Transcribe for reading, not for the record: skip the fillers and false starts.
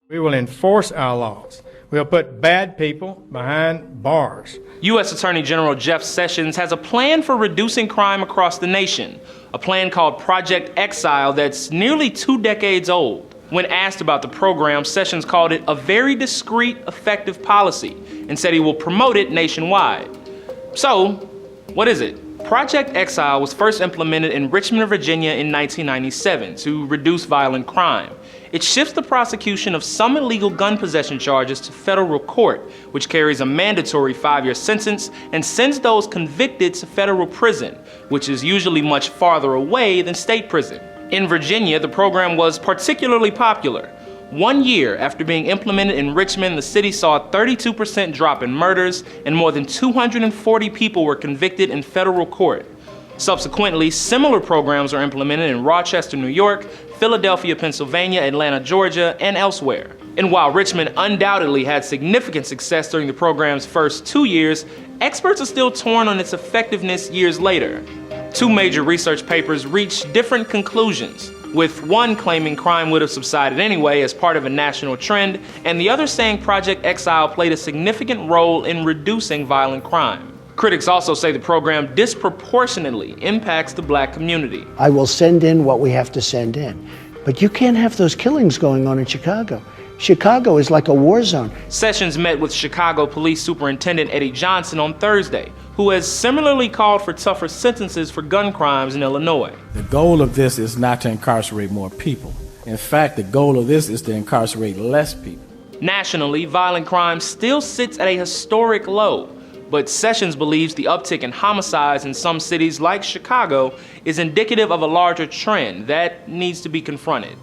We will enforce our laws. We'll put bad people behind bars. U.S. Attorney General Jeff Sessions has a plan for reducing crime across the nation, a plan called Project Exile that's nearly 2 decades old. When asked about the program, Sessions called it a very discreet, effective policy and said he will promote it nationwide. So, what is it? Project Exile was first implemented in Richmond, Virginia in 1997 to reduce violent crime. It shifts the prosecution of some illegal gun possession charges to federal court, which carries a mandatory 5-year sentence and sends those convicted to federal prison, which is usually much farther away than state prison. In Virginia, the program was particularly popular. 1 year after being implemented in Richmond, the city saw a 32% drop in murders and more than 240 people were convicted in federal court. Subsequently, similar programs are implemented in Rochester, New York, Philadelphia, Pennsylvania, Atlanta, Georgia, and elsewhere. And while Richmond undoubtedly had significant success during the program's first 2 years, experts are still torn on its effectiveness years later. 2 major research papers reached different conclusions, with one claiming crime would have subsided anyway as part of a national trend, and the other saying Project Exile played a significant role in reducing violent crime. Critics also say the program disproportionately impacts the black community. I will send in what we have to send in. But you can't have those killings going on in Chicago. Chicago is like a war zone. Sessions met with Chicago Police Superintendent Eddie Johnson on Thursday, who has similarly called for tougher sentences for gun crimes in Illinois. The goal of this is not to incarcerate more people. In fact, the goal of this is to incarcerate less people. Nationally, violent crime still sits at a historic low, but Sessions believes the uptick in homicides in some cities like Chicago is indicative of a larger trend that needs to be confronted.